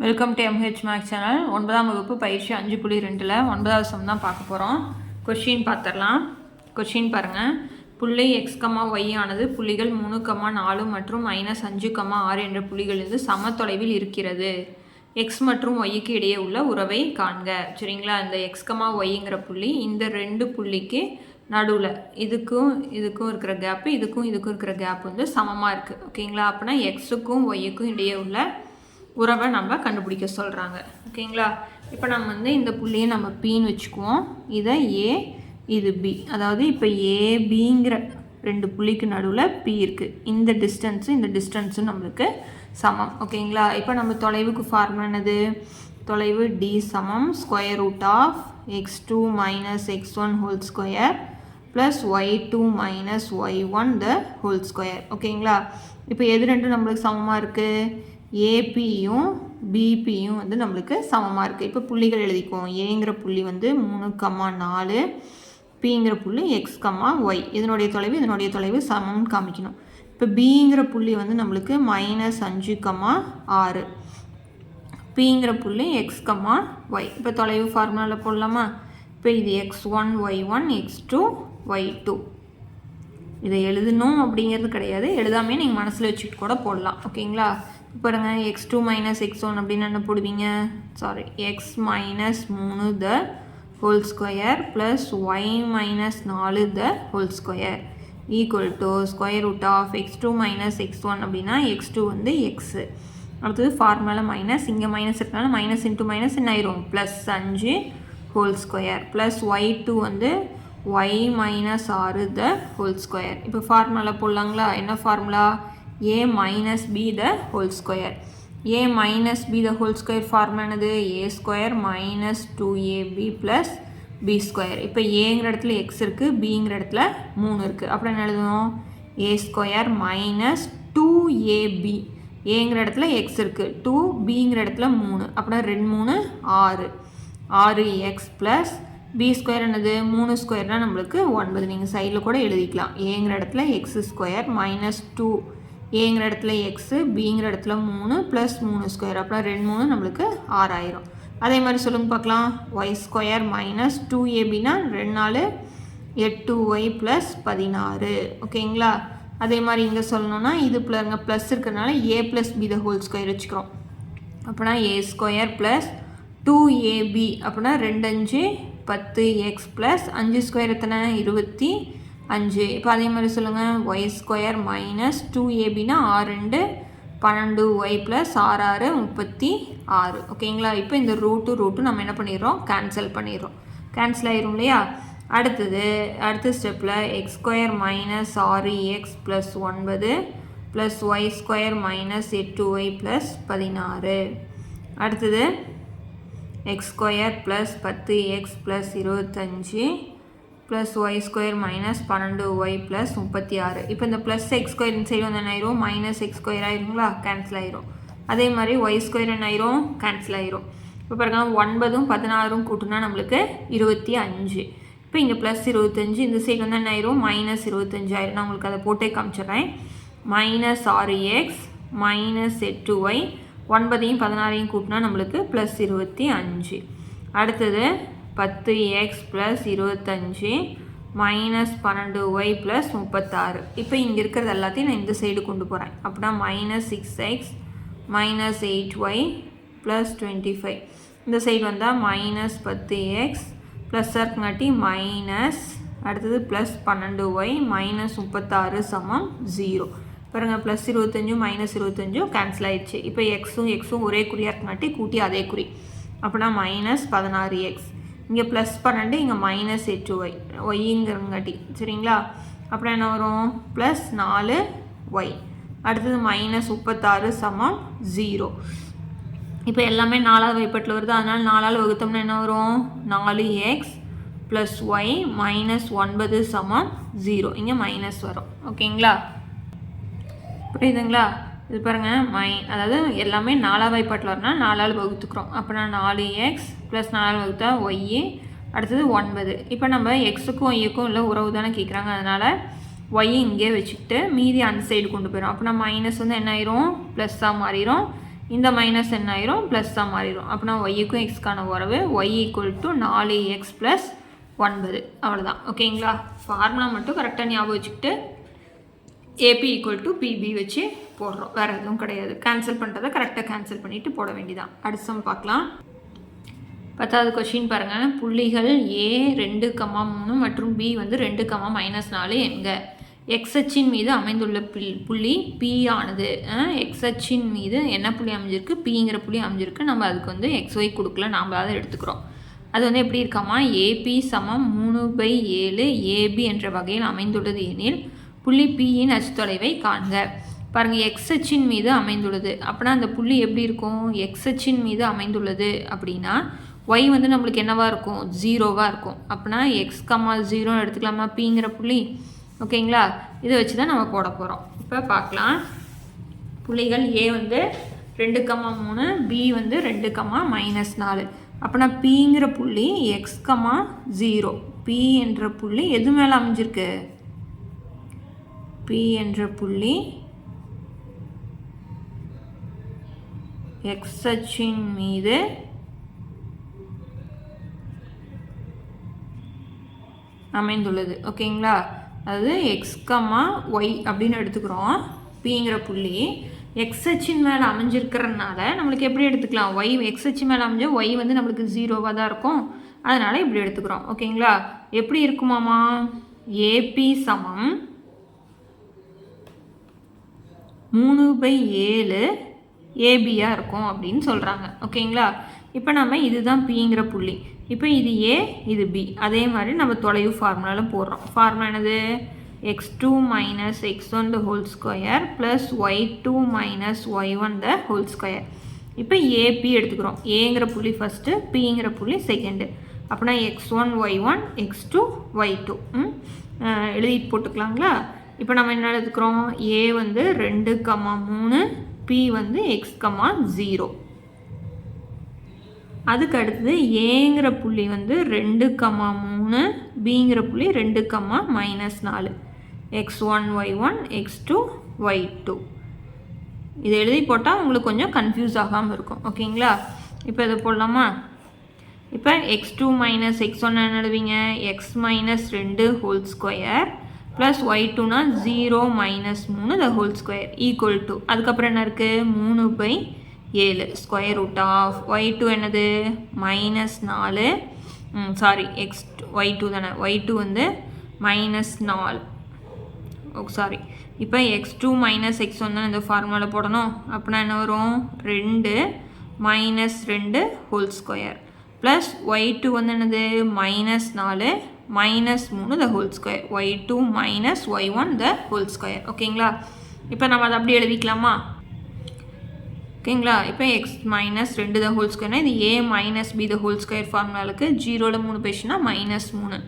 Welcome to MH maths channel. 9ஆம் வகுப்பு பயிற்சி 5.2ல் 9வது சம் தான் பார்க்க போகிறோம். கொஷின் பார்த்துடலாம். கொஷின் பாருங்கள். புள்ளி x, y ஆனது புள்ளிகள் 3, 4 மற்றும் -5, 6 என்ற புள்ளிகளிலிருந்து சம தொலைவில் இருக்கிறது. x மற்றும் yக்கு இடையே உள்ள உறவை காண்க. சரிங்களா? இந்த x, yங்கிற புள்ளி இந்த ரெண்டு புள்ளிக்கு நடுவில் இதுக்கும் இருக்கிற கேப்பு இதுக்கும் இருக்கிற கேப் வந்து சமமாக இருக்குது. ஓகேங்களா? அப்படின்னா எக்ஸுக்கும் ஒய்க்கும் இடையே உள்ள உறவை நம்ம கண்டுபிடிக்க சொல்கிறாங்க. ஓகேங்களா? இப்போ நம்ம வந்து இந்த புள்ளியை நம்ம பின்னு வச்சுக்குவோம். இதை ஏ, இது பி. அதாவது இப்போ ஏபிங்கிற ரெண்டு புள்ளிக்கு நடுவில் பி இருக்குது. இந்த டிஸ்டன்ஸும் நம்மளுக்கு சமம். ஓகேங்களா? இப்போ நம்ம தொலைவுக்கு ஃபார்முலா என்னது? தொலைவு டி சமம் square root of x2 minus x1 whole square plus y2 minus y1 the whole square. ஓகேங்களா? இப்போ எது ரெண்டும் நம்மளுக்கு சமமாக இருக்குது? ஏபியும் பிபியும் வந்து நம்மளுக்கு சமமாக இருக்குது. இப்போ புள்ளிகள் எழுதிக்குவோம். ஏங்கிற புள்ளி வந்து 3, 4, பிங்கிற புள்ளி x, y. இதனுடைய தொலைவு சமம்னு காமிக்கணும். இப்போ பிங்கிற புள்ளி வந்து நம்மளுக்கு -5, 6, பிங்கிற புள்ளி x, y. இப்போ தொலைவு ஃபார்முலாவில் போடலாமா? இப்போ இது x1 y1 x2 y2. இதை எழுதணும் அப்படிங்கிறது கிடையாது, எழுதாமே நீங்கள் மனசில் வச்சுக்கிட்டு கூட போடலாம். ஓகேங்களா? பாருங்க, x2 மைனஸ் x1 அப்படின்னு என்ன போடுவீங்க? x minus 3 the whole square plus y minus 4 the whole square equal to square root of x2 minus x1 அப்படின்னா x2 வந்து x. அடுத்தது ஃபார்முலா மைனஸ், இங்கே மைனஸ் இருக்கனால மைனஸ் இன்ட்டு மைனஸ் என்ன ஆயிரும்? Plus 5 whole square plus y2 வந்து y minus 6 த whole square. இப்போ formula போடலாங்களா? என்ன formula? a minus b the whole square. a minus b the whole square formula என்னது? a square minus 2ab plus b square. இப்போ ஏங்கிற இடத்துல x இருக்குது, bங்கிற இடத்துல 3 இருக்குது. அப்புறம் என்ன எழுதணும்? a square minus 2ab. ஏங்கிற இடத்துல x இருக்குது, 2, bங்கிற இடத்துல 3. அப்புறம் 2 3 6, 6x plus b ஸ்கொயர் என்னது? 3 ஸ்கொயர்னால் நம்மளுக்கு 9. நீங்கள் சைடில் கூட எழுதிக்கலாம். ஏங்கிற இடத்துல x ஸ்கொயர் மைனஸ் 2, ஏங்கிற இடத்துல எக்ஸு, பிங்கிற இடத்துல 3 ப்ளஸ் 3 ஸ்கொயர். அப்புறம் 2 3 நம்மளுக்கு 6 ஆயிரும். அதே மாதிரி சொல்லுங்க பார்க்கலாம். ஒய் ஸ்கொயர் மைனஸ் 2ab-னா 2 4 8y ப்ளஸ் 16. ஓகேங்களா? அதே மாதிரி இங்கே சொல்லணும்னா இது ப்ளஸ் இருக்கிறதுனால a plus b the whole square வச்சுக்கிறோம். அப்படின்னா a ஸ்கொயர் ப்ளஸ் 2ab அப்படின்னா 2 5 10x ப்ளஸ் 5 ஸ்கொயர் எத்தனை? 25. இப்போ அதே மாதிரி சொல்லுங்கள். ஒய் ஸ்கொயர் மைனஸ் 2ab-னா 6 2 12y ப்ளஸ் 6 6 36. ஓகேங்களா? இப்போ இந்த ரூட்டு நம்ம என்ன பண்ணிடுறோம்? கேன்சல் ஆயிரும் இல்லையா? அடுத்த ஸ்டெப்பில் x square minus 6x plus 9 plus y square minus 8y plus 16. அடுத்தது x square plus 10x plus 25 plus y square minus 12y plus 36. இப்போ இந்த ப்ளஸ் எக்ஸ் ஸ்கொயர் இந்த சைடு வந்து என்ன ஆயிரும்? மைனஸ் எக்ஸ் ஸ்கொயர் ஆயிருங்களா? கேன்சல் ஆயிரும். அதே மாதிரி ஒய் ஸ்கொயர் என்ன ஆயிரும்? கேன்சல் ஆயிரும். இப்போ பாருங்க, 9 16 கூட்டினா நம்மளுக்கு 25. இப்போ இங்கே ப்ளஸ் 25, இந்த சைடு வந்து என்ன ஆயிரும்? மைனஸ் 25 ஆயிரும். நான் உங்களுக்கு அதை போட்டே காமிச்சிடுறேன். மைனஸ் 6x மைனஸ் 8y, 9 16 கூட்டினா நம்மளுக்கு ப்ளஸ் 25. அடுத்தது 10x plus 25 minus 12y plus 36. இப்போ இங்கே இருக்கிறது எல்லாத்தையும் நான் இந்த சைடு கொண்டு போகிறேன். அப்படின்னா minus 6x minus 8y plus 25. இந்த சைடு வந்தால் மைனஸ் 10x ப்ளஸ் இருக்குங்காட்டி மைனஸ், அடுத்தது ப்ளஸ் 12y மைனஸ் 36 சமம் 0. பாருங்கள், ப்ளஸ் 25 மைனஸ் 25 கேன்சல் ஆயிடுச்சு. இப்போ எக்ஸும் ஒரே குறியாக இருக்குங்காட்டி கூட்டி அதே குறி. அப்படின்னா மைனஸ் 16x, இங்கே ப்ளஸ் 12, இங்கே மைனஸ் 8y, ஒய்ங்கிறங்காட்டி. சரிங்களா? அப்புறம் என்ன வரும்? Plus 4y. அடுத்தது மைனஸ் 36 சமம் 0. இப்போ எல்லாமே 4வது வைப்பட்டில் வருது, அதனால் 4ஆல் வகுத்தோம்னா என்ன வரும்? 4x ப்ளஸ் ஒய் மைனஸ் 9 சமம் 0. இங்கே மைனஸ் வரும். ஓகேங்களா? புரியுதுங்களா? இது பாருங்கள், அதாவது எல்லாமே 4ஆவது வைப்பாட்டில் வரனால் 4ஆல் வகுத்துக்கிறோம். அப்படின்னா 4x ப்ளஸ் 4ஆல் வகுத்தா ஒய், அடுத்தது 9. இப்போ நம்ம எக்ஸுக்கும் ஒய்யுக்கும் இல்லை உறவு தானே கேட்குறாங்க, அதனால் ஒய்யை இங்கே வச்சுக்கிட்டு மீதி அந்த சைடு கொண்டு போயிடும். அப்படின்னா மைனஸ் வந்து என்ன ஆயிரும்? ப்ளஸ்ஸாக மாறிடும். இந்த மைனஸ் என்ன ஆயிரும் ப்ளஸ்ஸாக மாறிடும். அப்படின்னா ஒய்க்கும் எக்ஸ்க்கான உறவு y = 4x + 9. அவ்வளோதான். ஓகேங்களா? ஃபார்முலா மட்டும் கரெக்டாக ஞாபகம் வச்சுக்கிட்டு AP = PB வச்சு போடுறோம். வேறு எதுவும் கிடையாது. கேன்சல் பண்ணுறதை கரெக்டாக கேன்சல் பண்ணிவிட்டு போட வேண்டியதான். அடுத்த பார்க்கலாம். 10வது கொஷின் பாருங்கள். புள்ளிகள் A 2,3 மற்றும் B வந்து 2,-4 என்க. எக்ஸ் அச்சின் மீது அமைந்துள்ள புள்ளி P ஆனது. எக்ஸ் அச்சின் மீது என்ன புள்ளி அமைஞ்சிருக்கு? Pங்கிற புள்ளி அமைஞ்சிருக்கு. நம்ம அதுக்கு வந்து XY கொடுக்கல, நாம் அதை எடுத்துக்கிறோம். அது வந்து எப்படி இருக்காமா? AP = 3/7 AB என்ற வகையில் அமைந்துள்ளது எனில் புள்ளி Pயின் அச்சுத்தொலைவை காண்க. பாருங்கள், எக்ஸ் அச்சின் மீது அமைந்துள்ளது. அப்படின்னா அந்த புள்ளி எப்படி இருக்கும்? எக்ஸ் அச்சின் மீது அமைந்துள்ளது அப்படின்னா y வந்து நம்மளுக்கு என்னவாக இருக்கும்? 0வாக இருக்கும். அப்படின்னா x,0 எடுத்துக்கலாமா Pங்கிற புள்ளி? ஓகேங்களா? இதை வச்சு தான் நம்ம போட போகிறோம். இப்போ பார்க்கலாம். புள்ளிகள் A வந்து 2,3, B வந்து 2,-4. அப்படின்னா Pங்கிற புள்ளி x,0. P என்ற புள்ளி எது மேலே அமைஞ்சிருக்கு? P என்ற புள்ளி x அச்சின் மீது அமைந்துள்ளது. ஓகேங்களா? அதாவது x,y அப்படின்னு எடுத்துக்கிறோம். Pங்கிற புள்ளி எக்ஸ் அச்சின் மேலே அமைஞ்சிருக்கிறதுனால நம்மளுக்கு எப்படி எடுத்துக்கலாம்? y எக்ஸ் அச்சு மேலே அமைஞ்ச y வந்து நம்மளுக்கு 0வாக தான் இருக்கும். அதனால் இப்படி எடுத்துக்கிறோம். ஓகேங்களா? எப்படி இருக்குமாமா? AP = 3/7 ABயாக இருக்கும் அப்படின்னு சொல்கிறாங்க. ஓகேங்களா? இப்போ நம்ம இதுதான் Pங்கிற புள்ளி. இப்போ இது A, இது B. அதே மாதிரி நம்ம தொலைவு ஃபார்முலாவில் போடுறோம். ஃபார்முலா என்னது? x2 - x1 2 + y2 - y1 2. இப்போ AP எடுத்துக்கிறோம். Aங்கிற புள்ளி ஃபஸ்ட்டு, Pங்கிற புள்ளி செகண்டு. அப்படின்னா x1 y1 x2 y2 எழுதிட்டு போட்டுக்கலாங்களா? இப்போ நம்ம என்ன எடுத்துக்கிறோம்? A வந்து 2,3, P வந்து x,0. அதுக்கு அடுத்தது Aங்கிற புள்ளி வந்து 2,3, Bங்கிற புள்ளி 2,-4. x1 y1 x2 y2. இதை எழுதி போட்டால் உங்களுக்கு கொஞ்சம் கன்ஃபியூஸ் ஆகாமல் இருக்கும். ஓகேங்களா? இப்போ இதை போடலாமா? இப்போ x2 - x1 என்ன எழுதுவீங்க? x - 2 2 ப்ளஸ் y2னா 0 - 3 2 = அதுக்கப்புறம் என்ன இருக்குது? 3/7 √ y2 என்னது? -4. சாரி, y2 தானே. y2 வந்து -4. சாரி, இப்போ x2 - x1 தான் இந்த ஃபார்முலாவில் போடணும். அப்படின்னா என்ன வரும்? 2 - 2 2 ப்ளஸ் y2 வந்து என்னது? -4 - 3 2 y2 - y1 2. ஓகேங்களா? இப்போ நம்ம அதை அப்படியே எழுதிக்கலாமா? ஓகேங்களா? இப்போ x - 2 2 இது A - B 2 ஃபார்முலாவுக்கு 0ல் 3 பேஷனா -3.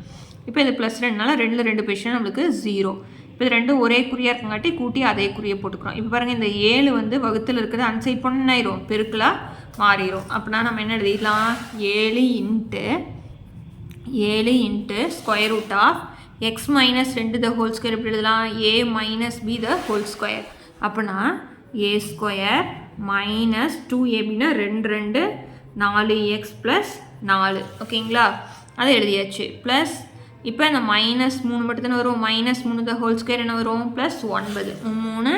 இப்போ இது ப்ளஸ் 2னால 2ல் 2 பேஷனா நம்மளுக்கு 0. இப்போ இது ரெண்டும் ஒரே குறியாக இருக்கங்காட்டி கூட்டி அதே குறியை போட்டுக்கிறோம். இப்போ பாருங்கள், இந்த 7 வந்து வகுத்தில் இருக்குது அன்சைட் பண்ண என்ன ஆயிரும்? பெருக்கலாக மாறிடும். அப்படின்னா நம்ம என்ன எழுதிடலாம்? 7 × x - 2 2 எப்படி எழுதலாம்? A - B 2. அப்படின்னா A² - 2AB 2 4x + 4. ஓகேங்களா? அதை எழுதியாச்சு. ப்ளஸ் இப்போ இந்த -3 மட்டும் தானே வரும். -3 2 என்ன வரும்? ப்ளஸ் 9. 3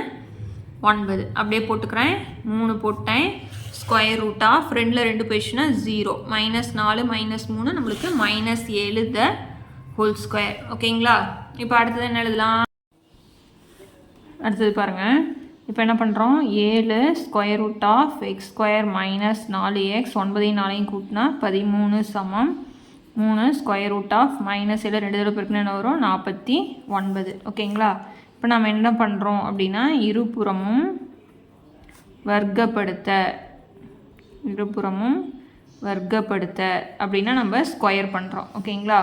9 அப்படியே போட்டுக்கிறேன். 3 போட்டேன். √ 2ல் 2 போயிடுச்சுன்னா 0. -4 -3 நம்மளுக்கு -7 2. ஓகேங்களா? இப்போ அடுத்தது என்ன எழுதலாம்? அடுத்தது பாருங்கள். இப்போ என்ன பண்ணுறோம்? 7 √ x² - 4x 9 4 கூட்டினா 13 = 3 √ -7 2 தடவை பெருக்குனா என்ன வரும்? 49. ஓகேங்களா? இப்போ நம்ம என்ன பண்ணுறோம் அப்படின்னா இருபுறமும் வர்க்கப்படுத்த அப்படின்னா நம்ம ஸ்கொயர் பண்ணுறோம். ஓகேங்களா?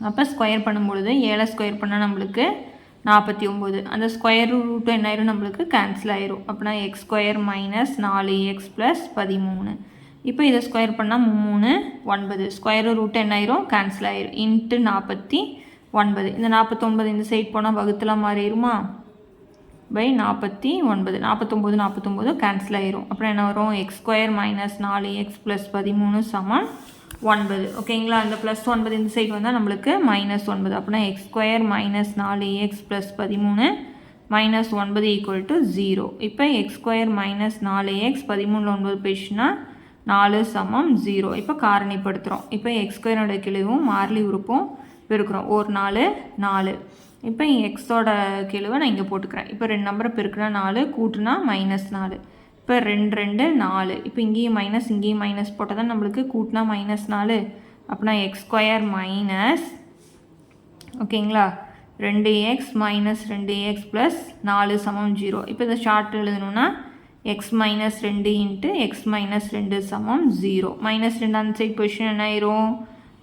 அப்போ ஸ்கொயர் பண்ணும்பொழுது 7 ஸ்கொயர் பண்ணால் நம்மளுக்கு 49. அந்த ஸ்கொயர் ரூட்டு என்ன ஆயிரும்? நம்மளுக்கு கேன்சல் ஆயிரும். அப்படின்னா x² - 4x + 13. இப்போ இதை ஸ்கொயர் பண்ணால் 3 9. ஸ்கொயர் ரூட்டு என்ன ஆயிரும்? கேன்சல் ஆயிரும். × 49. இந்த 49 இந்த சைட் போனால் வகுத்தலாம் மாறிடுமா? பை 49 49 கேன்சல் ஆயிரும். அப்புறம் என்ன வரும் x² மைனஸ் 4x ப்ளஸ் 13 சமம் 9. ஓகேங்களா. இந்த ப்ளஸ் 9 இந்த சைடு வந்தால் நம்மளுக்கு -9. அப்படின்னா x² minus 4x plus 13 minus 9 equal to 0. இப்போ x² மைனஸ் 4x 13 9 போயிடுச்சுன்னா 4 சமம் 0. இப்போ காரணிப்படுத்துகிறோம். இப்போ x² கிழவும் மாறிலி உறுப்பும் பெருக்கிறோம். ஒரு 4 4. இப்போ எக்ஸோட கிழவை நான் இங்கே போட்டுக்கிறேன். இப்போ 2 நம்பரை பெருக்குனா 4 கூட்டுனா -4. இப்போ 2 2 4. இப்போ இங்கேயும் மைனஸ் போட்டால் தான் நம்மளுக்கு கூட்டினா -4. அப்படின்னா x² மைனஸ் ஓகேங்களா 2x மைனஸ் 2x ப்ளஸ் 4 சமம் 0. இப்போ இதை ஷார்ட் எழுதணும்னா x minus 2 into x minus 2 சமம் 0. -2 அந்த சைட் பொசிஷன் என்ன ஆயிரும்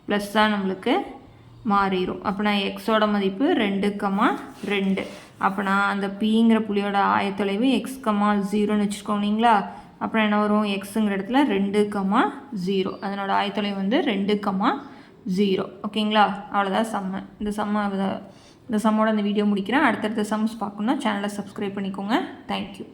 ப்ளஸ் தான் நம்மளுக்கு மாறிடும். அப்படின்னா எக்ஸோட மதிப்பு 2,2. அப்படின்னா அந்த பிங்கிற புள்ளியோட ஆயத்தொலைவு x,0ன்னு வச்சுருக்கோங்களா. அப்புறம் என்ன வரும் எக்ஸுங்கிற இடத்துல 2,0. அதனோட ஆயத்தொலைவு வந்து 2,0. ஓகேங்களா. அவ்வளோதான் சம்மு. இந்த சம்மோட இந்த வீடியோ முடிக்கிறேன். அடுத்தடுத்த சம்ஸ் பார்க்கணுன்னா சேனலை சப்ஸ்கிரைப் பண்ணிக்கோங்க. தேங்க்யூ.